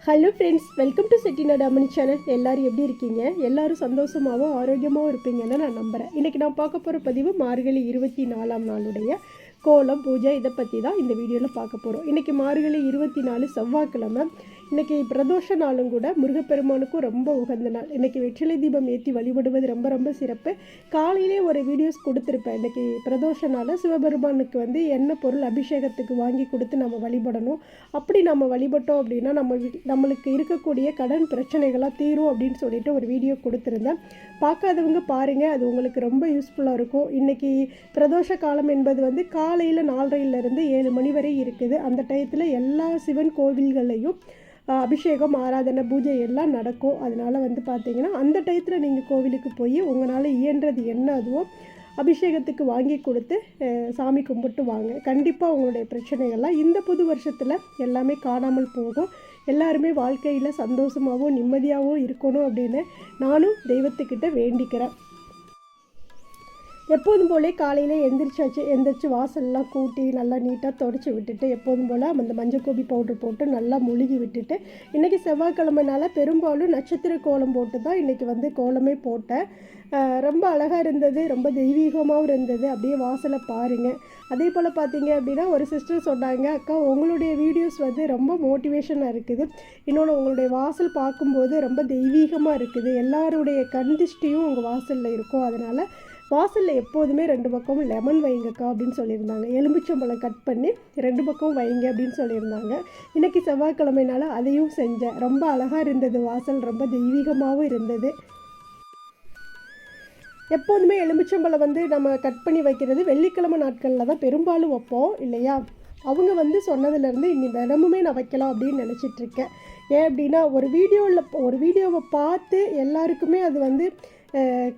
Hello friends, welcome to Chettinad Ammani channel. எல்லோரும் எப்படி இருக்கீங்க? எல்லோரும் சந்தோஷமாகவும் ஆரோக்கியமாகவும் இருப்பீங்கன்னு நான் நம்புகிறேன். இன்றைக்கி நான் பார்க்க போகிற பதிவு மார்கழி 24ஆம் நாளுடைய கோலம் பூஜை இதை பற்றி தான் இந்த வீடியோவில் பார்க்க போகிறோம். இன்றைக்கி மார்கழி 24 செவ்வாய்க்கிழமை. இன்றைக்கி பிரதோஷ நாளும் கூட முருகப்பெருமானுக்கும் ரொம்ப உகந்த நாள். இன்றைக்கி வெற்றிலை தீபம் ஏற்றி வழிபடுவது ரொம்ப ரொம்ப சிறப்பு. காலையிலே ஒரு வீடியோஸ் கொடுத்துருப்பேன். இன்றைக்கி பிரதோஷ நாள் சிவபெருமானுக்கு எண்ணெய் பொருள் அபிஷேகத்துக்கு வாங்கி கொடுத்து நம்ம வழிபடணும். அப்படி நம்ம வழிபட்டோம் அப்படின்னா நம்மளுக்கு இருக்கக்கூடிய கடன் பிரச்சனைகளாக தீரும் அப்படின்னு சொல்லிட்டு ஒரு வீடியோ கொடுத்துருந்தேன். பார்க்காதவங்க பாருங்கள், அது உங்களுக்கு ரொம்ப யூஸ்ஃபுல்லாக இருக்கும். இன்றைக்கி பிரதோஷ காலம் என்பது காலையில் 4:30 7 மணி வரை இருக்குது. அந்த டயத்தில் எல்லா சிவன் கோவில்களையும் அபிஷேகம் ஆராதனை பூஜை எல்லாம் நடக்கும். அதனால் பார்த்திங்கன்னா அந்த டயத்தில் நீங்கள் கோவிலுக்கு போய் உங்களால் இயன்றது என்ன அதுவோ அபிஷேகத்துக்கு வாங்கி கொடுத்து சாமி கும்பிட்டு வாங்க. கண்டிப்பாக உங்களுடைய பிரச்சனைகள்லாம் இந்த புது வருஷத்தில் எல்லாமே காணாமல் போகும். எல்லாருமே வாழ்க்கையில் சந்தோஷமாகவும் நிம்மதியாகவும் இருக்கணும் அப்படின்னு நானும் தெய்வத்துக்கிட்ட வேண்டிக்கிறேன். எப்போதும் போலே காலையில் எந்திரிச்சு வாசல்லாம் கூட்டி நல்லா நீட்டாக தொடச்சி விட்டுட்டு எப்போதும் போல் அந்த மஞ்சள் கோபி பவுட்ரு போட்டு நல்லா முழுகி விட்டுட்டு, இன்றைக்கி செவ்வாய்க்கிழமைனால பெரும்பாலும் நட்சத்திர கோலம் போட்டு தான் இன்றைக்கி கோலமே போட்டேன். ரொம்ப அழகாக இருந்தது, ரொம்ப தெய்வீகமாகவும் இருந்தது. அப்படியே வாசலை பாருங்கள். அதே போல் பார்த்தீங்க அப்படின்னா ஒரு சிஸ்டர் சொன்னாங்க, அக்கா உங்களுடைய வீடியோஸ் ரொம்ப மோட்டிவேஷனாக இருக்குது. இன்னொன்று உங்களுடைய வாசல் பார்க்கும்போது ரொம்ப தெய்வீகமாக இருக்குது. எல்லாருடைய கண்திஷ்டியும் உங்கள் வாசலில் இருக்கும். அதனால் வாசலில் எப்போதுமே 2 பக்கமும் லெமன் வைங்கக்கா அப்படின்னு சொல்லியிருந்தாங்க. எலுமிச்சம்பழம் கட் பண்ணி 2 பக்கமும் வைங்க அப்படின்னு சொல்லியிருந்தாங்க. இன்றைக்கி செவ்வாய்க்கிழமைனால அதையும் செஞ்சேன். ரொம்ப அழகாக இருந்தது, வாசல் ரொம்ப தெய்வீகமாகவும் இருந்தது. எப்போதுமே எலுமிச்சம்பழம் நம்ம கட் பண்ணி வைக்கிறது வெள்ளிக்கிழமை நாட்களில் தான் பெரும்பாலும் வைப்போம் இல்லையா? அவங்க சொன்னதுலேருந்து இனி தினமுமே நான் வைக்கலாம் அப்படின்னு நினச்சிட்ருக்கேன். ஏன் அப்படின்னா ஒரு வீடியோவை பார்த்து எல்லாருக்குமே அது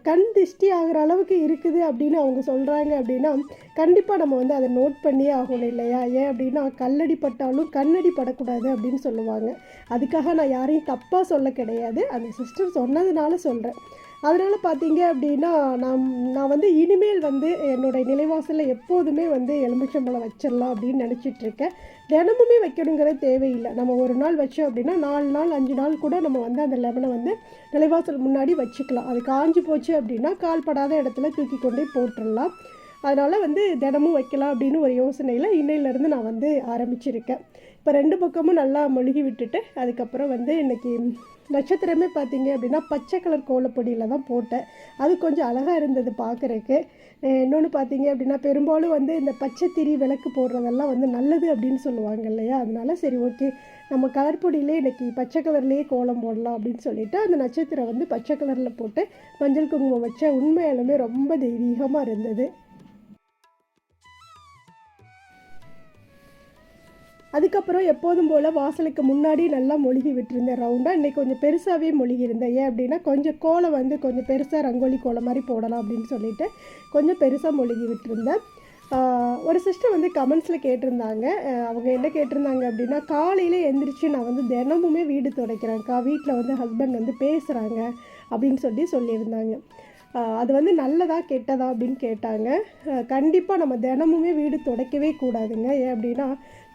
கண் திஷ்டி ஆகிற அளவுக்கு இருக்குது அப்படின்னு அவங்க சொல்கிறாங்க அப்படின்னா கண்டிப்பாக நம்ம அதை நோட் பண்ணியே ஆகணும் இல்லையா? ஏன் அப்படின்னா கல்லடி பட்டாலும் கண்ணடி படக்கூடாது அப்படின்னு சொல்லுவாங்க. அதுக்காக நான் யாரையும் தப்பாக சொல்ல கிடையாது, அந்த சிஸ்டர் சொன்னதுனால சொல்கிறேன். அதனால் பார்த்தீங்க அப்படின்னா நான் இனிமேல் என்னோடய நிலைவாசலில் எப்போதுமே எலுமிச்சம்பழம் வச்சிடலாம் அப்படின்னு நினச்சிட்ருக்கேன். தினமுமே வைக்கணுங்கிறது தேவையில்லை. நம்ம ஒரு நாள் வச்சோம் அப்படின்னா 4 நாள் 5 நாள் கூட நம்ம அந்த லெமனை நிலைவாசல் முன்னாடி வச்சுக்கலாம். அது காஞ்சி போச்சு அப்படின்னா கால்படாத இடத்துல தூக்கி கொண்டே போட்டுடலாம். அதனால் தினமும் வைக்கலாம் அப்படின்னு ஒரு யோசனையில் இன்னையிலேருந்து நான் ஆரம்பிச்சிருக்கேன். இப்போ 2 பக்கமும் நல்லா மொழுகி விட்டுட்டு அதுக்கப்புறம் இன்றைக்கி நட்சத்திரமே பார்த்திங்க அப்படின்னா பச்சை கலர் கோலப்பொடியில் தான் போட்டேன். அது கொஞ்சம் அழகாக இருந்தது பார்க்குறக்கு. இன்னொன்று பார்த்திங்க அப்படின்னா பெரும்பாலும் இந்த பச்சை திரி விளக்கு போடுறதெல்லாம் நல்லது அப்படின்னு சொல்லுவாங்க இல்லையா? அதனால சரி ஓகே, நம்ம கலர் பொடியிலே இன்றைக்கி பச்சை கலர்லேயே கோலம் போடலாம் அப்படின்னு சொல்லிவிட்டு அந்த நட்சத்திரம் பச்சை கலரில் போட்டு மஞ்சள் குங்குமம் வச்ச உண்மையாலுமே ரொம்ப தெய்வீகமாக இருந்தது. அதுக்கப்புறம் எப்போதும் போல் வாசலுக்கு முன்னாடி நல்லா மொழுகி விட்டுருந்தேன் ரவுண்டாக. இன்றைக்கி கொஞ்சம் பெருசாகவே மொழுகியிருந்தேன். ஏன் அப்படின்னா கொஞ்சம் கோலம் கொஞ்சம் பெருசாக ரங்கோலி கோலம் மாதிரி போடலாம் அப்படின்னு சொல்லிட்டு கொஞ்சம் பெருசாக மொழுகி விட்டுருந்தேன். ஒரு சிஸ்டர் கமெண்ட்ஸில் கேட்டிருந்தாங்க. அவங்க என்ன கேட்டிருந்தாங்க அப்படின்னா, காலையில் எழுந்திரிச்சு நான் தினமுமே வீடு துடைக்கிறேன்க்கா, வீட்டில் ஹஸ்பண்ட் பேசுகிறாங்க அப்படின்னு சொல்லியிருந்தாங்க. அது நல்லதா கெட்டதா அப்படின்னு கேட்டாங்க. கண்டிப்பாக நம்ம தினமுமே வீடு துடைக்கவே கூடாதுங்க. ஏன் அப்படின்னா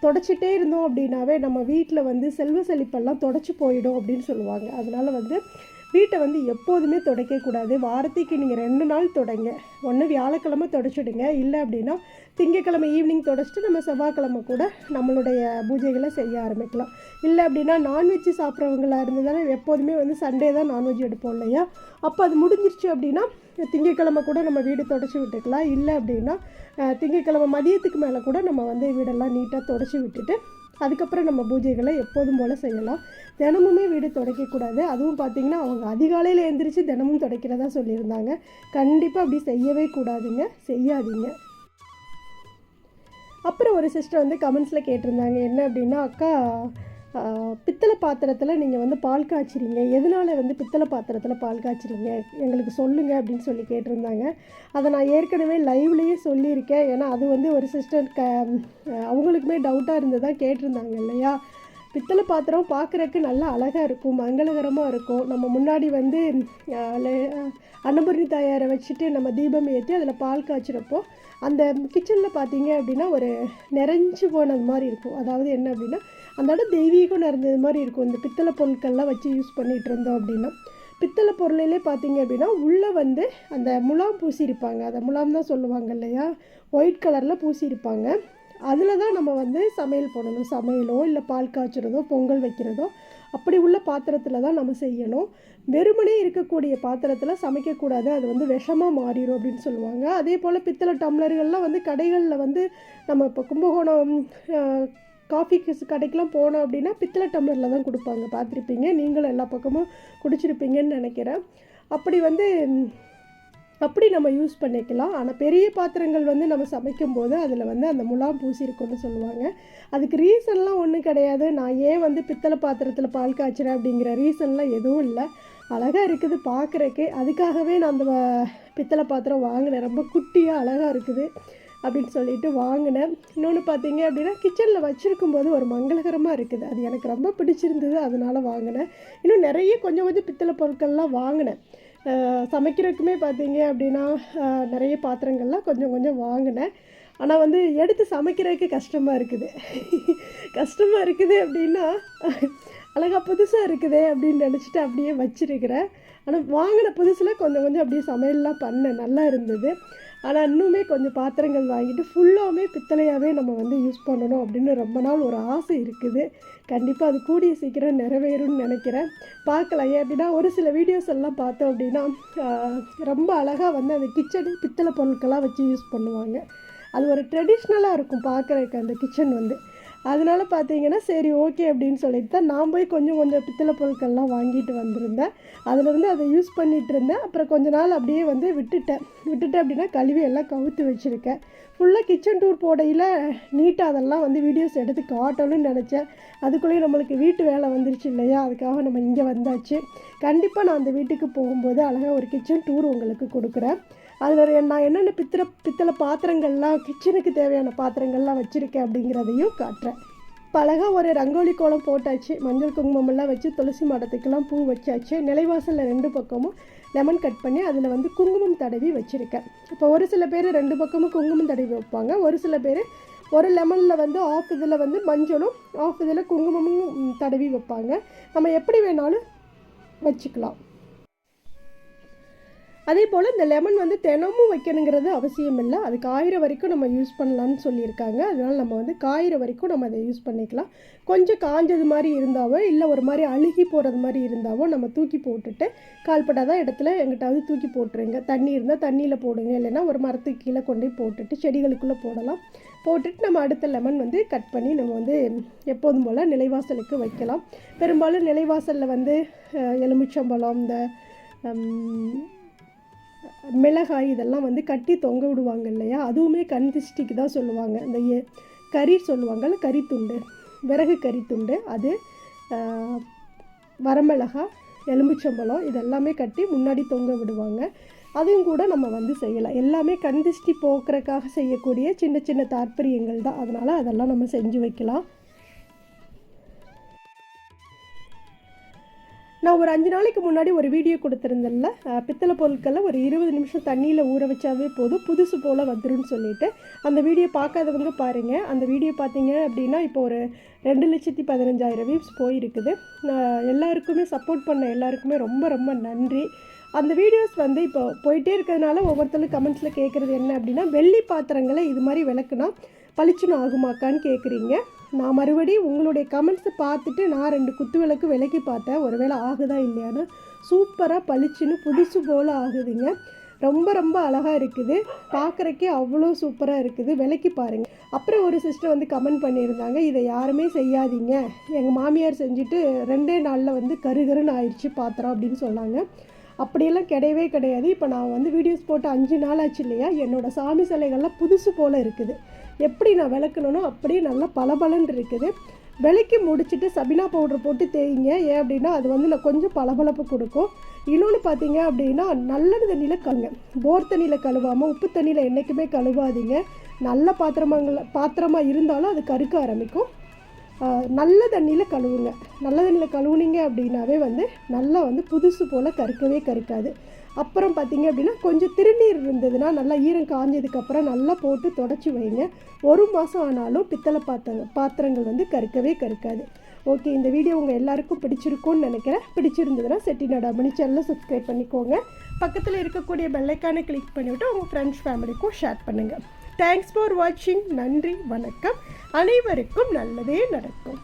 தொடச்சிட்டே இருந்தோம் அப்படின்னாவே நம்ம வீட்டில் செல்வ செழிப்பெல்லாம் தொடச்சி போயிடும் அப்படின்னு சொல்லுவாங்க. அதனால் வீட்டை எப்போதுமே துடைக்கக்கூடாது. வாரத்துக்கு நீங்கள் 2 நாள் தொடங்க. ஒன்று வியாழக்கிழமை தொடச்சிடுங்க, இல்லை அப்படின்னா திங்கக்கிழமை ஈவினிங் தொடச்சிட்டு நம்ம செவ்வாய்க்கிழமை கூட நம்மளுடைய பூஜைகளை செய்ய ஆரம்பிக்கலாம். இல்லை அப்படின்னா நான்வெஜ் சாப்பிட்றவங்களா இருந்ததால் எப்போதுமே சண்டே தான் நான்வெஜ் எடுப்போம் இல்லையா? அப்போ அது முடிஞ்சிருச்சு அப்படின்னா திங்கக்கிழமை கூட நம்ம வீடு தொடச்சி விட்டுக்கலாம். இல்லை அப்படின்னா திங்கக்கிழமை மதியத்துக்கு மேலே கூட நம்ம வீடெல்லாம் நீட்டாக தொடச்சி விட்டுட்டு அதுக்கப்புறம் நம்ம பூஜைகளை எப்போதும் போல் செய்யலாம். தினமுமே வீடு துடைக்கக்கூடாது. அதுவும் பார்த்திங்கன்னா அவங்க அதிகாலையில் எழுந்திரிச்சு தினமும் துடைக்கிறதா சொல்லியிருந்தாங்க. கண்டிப்பாக அப்படி செய்யவே கூடாதுங்க, செய்யாதீங்க. அப்புறம் ஒரு சிஸ்டர் கமெண்ட்ஸில் கேட்டிருந்தாங்க என்ன அப்படின்னா, அக்கா பித்தளை பாத்திரத்தில் நீங்கள் பால் காய்ச்சிறீங்க, எதனால் பித்தளை பாத்திரத்தில் பால் காய்ச்சிறீங்க எங்களுக்கு சொல்லுங்கள் அப்படின்னு சொல்லி கேட்டிருந்தாங்க. அதை நான் ஏற்கனவே லைவ்லேயே சொல்லியிருக்கேன். ஏன்னா அது ஒரு சிஸ்டர் அவங்களுக்குமே டவுட்டாக இருந்ததாக கேட்டிருந்தாங்க இல்லையா? பித்தளை பாத்திரம் பார்க்குறக்கு நல்லா அழகாக இருக்கும், மங்களகரமாக இருக்கும். நம்ம முன்னாடி வந்து அன்னபூரணி தாயாரை வச்சுட்டு நம்ம தீபம் ஏற்றி அதில் பால் காய்ச்சிறப்போ அந்த கிச்சனில் பார்த்தீங்க அப்படின்னா ஒரு நிறைஞ்சு போனது மாதிரி இருக்கும். அதாவது என்ன அப்படின்னா அந்த இடம் தெய்வீகம் நிறைஞ்சது மாதிரி இருக்கும். இந்த பித்தளை பொருட்கள்லாம் வச்சு யூஸ் பண்ணிகிட்டு இருந்தோம் அப்படின்னா. பித்தளை பொருளிலே பார்த்தீங்க அப்படின்னா உள்ளே வந்து அந்த முலாம் பூசியிருப்பாங்க. அதை முலாம் தான் சொல்லுவாங்க இல்லையா, ஒயிட் கலரில் பூசியிருப்பாங்க. அதில் தான் நம்ம வந்து சமையல் பண்ணணும். சமையலோ இல்லை பால் காய்ச்சுறதோ பொங்கல் வைக்கிறதோ அப்படி உள்ள பாத்திரத்தில் தான் நம்ம செய்யணும். வெறுமனே இருக்கக்கூடிய பாத்திரத்தில் சமைக்கக்கூடாது, அது வந்து விஷமாக மாறிடும் அப்படின்னு சொல்லுவாங்க. அதே போல் பித்தளை டம்ளர்கள்லாம் வந்து கடைகளில் வந்து நம்ம இப்போ கும்பகோணம் காஃபி கடைக்கெலாம் போனோம் அப்படின்னா பித்தளை டம்ளரில் தான் கொடுப்பாங்க, பார்த்துருப்பீங்க. நீங்களும் எல்லா பக்கமும் குடிச்சிருப்பீங்கன்னு நினைக்கிறேன். அப்படி நம்ம யூஸ் பண்ணிக்கலாம். ஆனால் பெரிய பாத்திரங்கள் வந்து நம்ம சமைக்கும்போது அதில் வந்து அந்த முலாம் பூசிருக்குன்னு சொல்லுவாங்க. அதுக்கு ரீசன்லாம் ஒன்றும் கிடையாது. நான் ஏன் வந்து பித்தளை பாத்திரத்தில் பால் காய்ச்சிறேன் அப்படிங்கிற ரீசன்லாம் எதுவும் இல்லை. அழகாக இருக்குது பார்க்குறக்கே. அதுக்காகவே நான் அந்த பித்தளை பாத்திரம் வாங்கினேன். ரொம்ப குட்டியாக அழகாக இருக்குது அப்படின்னு சொல்லிட்டு வாங்கினேன். இன்னொன்று பார்த்தீங்க அப்படின்னா கிச்சனில் வச்சுருக்கும்போது ஒரு மங்களகரமாக இருக்குது. அது எனக்கு ரொம்ப பிடிச்சிருந்தது, அதனால் வாங்கினேன். இன்னும் நிறைய கொஞ்சம் பித்தளை பொருட்கள்லாம் வாங்கினேன். சமைக்கிறதுக்குமே பார்த்தீங்க அப்படின்னா நிறைய பாத்திரங்கள்லாம் கொஞ்சம் வாங்கினேன். ஆனால் வந்து எடுத்து சமைக்கிறதுக்கு கஷ்டமாக இருக்குது அப்படின்னா அழகாக புதுசாக இருக்குதே அப்படின்னு நினச்சிட்டு அப்படியே வச்சுருக்கிறேன். ஆனால் வாங்கின புதுசில் கொஞ்சம் அப்படியே சமையல்லாம் பண்ணேன், நல்லா இருந்தது. ஆனால் இன்னுமே கொஞ்சம் பாத்திரங்கள் வாங்கிட்டு ஃபுல்லாகவே பித்தளையாகவே நம்ம வந்து யூஸ் பண்ணணும் அப்படின்னு ரொம்ப நாள் ஒரு ஆசை இருக்குது. கண்டிப்பாக அது கூடிய சீக்கிரம் நிறைவேறும்னு நினைக்கிறேன். பார்க்கலாம். ஏன் அப்படின்னா ஒரு சில வீடியோஸ் எல்லாம் பார்த்தோம் அப்படின்னா ரொம்ப அழகாக வந்து அந்த கிச்சன் பித்தளை பொருட்களாக வச்சு யூஸ் பண்ணுவாங்க. அது ஒரு ட்ரெடிஷ்னலாக இருக்கும் பார்க்குறதுக்கு அந்த கிச்சன் வந்து. அதனால் பார்த்தீங்கன்னா சரி ஓகே அப்படின்னு சொல்லிட்டு தான் நான் போய் கொஞ்சம் பித்தளை பொருட்கள்லாம் வாங்கிட்டு வந்திருந்தேன். அதில் அதை யூஸ் பண்ணிகிட்டு இருந்தேன். அப்புறம் கொஞ்ச நாள் அப்படியே வந்து விட்டுட்டேன் அப்படின்னா கழுவி எல்லாம் கவுத்து வச்சுருக்கேன். ஃபுல்லாக கிச்சன் டூர் போடையில் நீட்டாக அதெல்லாம் வந்து வீடியோஸ் எடுத்து காட்டணும்னு நினச்சேன். அதுக்குள்ளேயே நம்மளுக்கு வீட்டு வேலை வந்துருச்சு இல்லையா, அதுக்காக நம்ம இங்கே வந்தாச்சு. கண்டிப்பாக நான் அந்த வீட்டுக்கு போகும்போது அழகாக ஒரு கிச்சன் டூர் உங்களுக்கு கொடுக்குறேன். அதில் நான் என்னென்ன பித்தளை பாத்திரங்கள்லாம் கிச்சனுக்கு தேவையான பாத்திரங்கள்லாம் வச்சுருக்கேன் அப்படிங்கிறதையும் காட்டுறேன். இப்போ அழகாக ஒரு ரங்கோலி கோலம் போட்டாச்சு. மஞ்சள் குங்குமமெல்லாம் வச்சு துளசி மாடத்துக்கெல்லாம் பூ வச்சாச்சு. நிலைவாசலில் 2 பக்கமும் லெமன் கட் பண்ணி அதில் வந்து குங்குமம் தடவி வச்சுருக்கேன். இப்போ ஒரு சில பேர் 2 பக்கமும் குங்குமம் தடவி வைப்பாங்க. ஒரு சில பேர் ஒரு லெமனில் வந்து ஆஃப் இதில் வந்து மஞ்சளும் ஆஃப் இதில் குங்குமமும் தடவி வைப்பாங்க. நம்ம எப்படி வேணாலும் வச்சுக்கலாம். அதே போல் இந்த லெமன் வந்து தினமும் வைக்கணுங்கிறது அவசியம் இல்லை. அது காயிற வரைக்கும் நம்ம யூஸ் பண்ணலான்னு சொல்லியிருக்காங்க. அதனால் நம்ம வந்து காயிற வரைக்கும் நம்ம அதை யூஸ் பண்ணிக்கலாம். கொஞ்சம் காஞ்சது மாதிரி இருந்தாவோ இல்லை ஒரு மாதிரி அழுகி போகிறது மாதிரி இருந்தாவோ நம்ம தூக்கி போட்டுட்டு கால்படாத இடத்துல எங்கிட்டாவது தூக்கி போட்டுருங்க. தண்ணி இருந்தால் தண்ணியில் போடுங்க, இல்லைன்னா ஒரு மரத்துக்கு கீழே கொண்டு போட்டுட்டு செடிகளுக்குள்ளே போடலாம். போட்டுட்டு நம்ம அடுத்த லெமன் வந்து கட் பண்ணி நம்ம வந்து எப்போதும் போல் நிலைவாசலுக்கு வைக்கலாம். பெரும்பாலும் நிலைவாசலில் வந்து எலுமிச்சம்பழம், இந்த மிளகாய் இதெல்லாம் வந்து கட்டி தொங்க விடுவாங்க இல்லையா, அதுவுமே கண் திஷ்டிக்கு தான் சொல்லுவாங்க. இந்த கறி சொல்லுவாங்கள்ல, கறித்துண்டு, விறகு கறித்துண்டு, அது வரமிளகாய், எலுமிச்சம்பழம் இதெல்லாமே கட்டி முன்னாடி தொங்க விடுவாங்க. அதையும் கூட நம்ம வந்து செய்யலாம். எல்லாமே கண் திஷ்டி போக்குறதுக்காக செய்யக்கூடிய சின்ன சின்ன தாற்பயங்கள் தான். அதனால் அதெல்லாம் நம்ம செஞ்சு வைக்கலாம். நான் ஒரு 5 நாளைக்கு முன்னாடி ஒரு வீடியோ கொடுத்துருந்தேன்ல, பித்தளை பொருட்களை ஒரு 20 நிமிஷம் தண்ணியில் ஊற வச்சாவே போதும் புதுசு போல் வந்துருன்னு சொல்லிட்டு, அந்த வீடியோ பார்க்காதவங்க பாருங்கள். அந்த வீடியோ பார்த்தீங்க அப்படின்னா இப்போ ஒரு 2,15,000 வியூஸ் போயிருக்குது. எல்லாருக்குமே சப்போர்ட் பண்ண எல்லாருக்குமே ரொம்ப ரொம்ப நன்றி. அந்த வீடியோஸ் வந்து இப்போ போயிட்டே இருக்கிறதுனால ஒவ்வொருத்தரும் கமெண்ட்ஸில் கேட்குறது என்ன அப்படின்னா, வெள்ளி பாத்திரங்களை இது மாதிரி விளக்குனா பளிச்சுன்னு ஆகுமாக்கான்னு கேட்குறீங்க. நான் மறுபடியும் உங்களுடைய கமெண்ட்ஸை பார்த்துட்டு நான் 2 குத்து விளக்கு விளக்கி பார்த்தேன். ஒருவேளை ஆகுதா இல்லையான்னு. சூப்பராக பளிச்சுன்னு புதுசு போல் ஆகுதுங்க. ரொம்ப ரொம்ப அழகாக இருக்குது, பார்க்குறக்கே அவ்வளோ சூப்பராக இருக்குது. விளக்கி பாருங்கள். அப்புறம் ஒரு சிஸ்டர் வந்து கமெண்ட் பண்ணியிருந்தாங்க, இதை யாருமே செய்யாதீங்க, எங்கள் மாமியார் செஞ்சுட்டு 2 நாளில் வந்து கருகருன்னு ஆயிடுச்சு பாத்திரம் அப்படின்னு சொன்னாங்க. அப்படியெல்லாம் கிடையவே கிடையாது. இப்போ நான் வந்து வீடியோஸ் போட்டு 5 நாள் ஆச்சு இல்லையா, என்னோடய சாமி சிலைகள்லாம் புதுசு போல் இருக்குது. எப்படி நான் விளக்கணுனோ அப்படியே நல்லா பளபளன்னு இருக்குது. விளக்கி முடிச்சுட்டு சபினா பவுடர் போட்டு தேய்ங்க. ஏன் அப்படின்னா அது வந்து நான் கொஞ்சம் பளபளப்பு கொடுக்கும். இன்னொன்று பார்த்தீங்க அப்படின்னா நல்ல தண்ணியில் கழுங்க, போர் தண்ணியில் கழுவாமல் உப்பு தண்ணியில் என்றைக்குமே கழுவாதீங்க. நல்ல பாத்திரமாக இருந்தாலும் அது கருக்க ஆரம்பிக்கும். நல்ல தண்ணியில் கழுவுங்க. நல்ல தண்ணியில் கழுவுனீங்க அப்படின்னாவே வந்து நல்லா வந்து புதுசு போல் கருக்கவே கருக்காது. அப்புறம் பார்த்திங்க அப்படின்னா கொஞ்சம் திருநீர் இருந்ததுன்னா நல்லா ஈரம் காஞ்சதுக்கப்புறம் நல்லா போட்டு தொடச்சி வைங்க. 1 மாதம் ஆனாலும் பித்தளை பாத்திரங்கள் வந்து கருக்கவே கருக்காது. ஓகே, இந்த வீடியோ உங்கள் எல்லாருக்கும் பிடிச்சிருக்கும்னு நினைக்கிறேன். பிடிச்சிருந்ததுன்னா செட்டிநாடு அம்மணி சேனலை சப்ஸ்கிரைப் பண்ணிக்கோங்க. பக்கத்தில் இருக்கக்கூடிய பெல்லைக்கானை கிளிக் பண்ணிவிட்டு உங்கள் ஃப்ரெண்ட்ஸ் ஃபேமிலிக்கும் ஷேர் பண்ணுங்கள். தேங்க்ஸ் ஃபார் வாட்சிங். நன்றி, வணக்கம். அனைவருக்கும் நல்லதே நடக்கும்.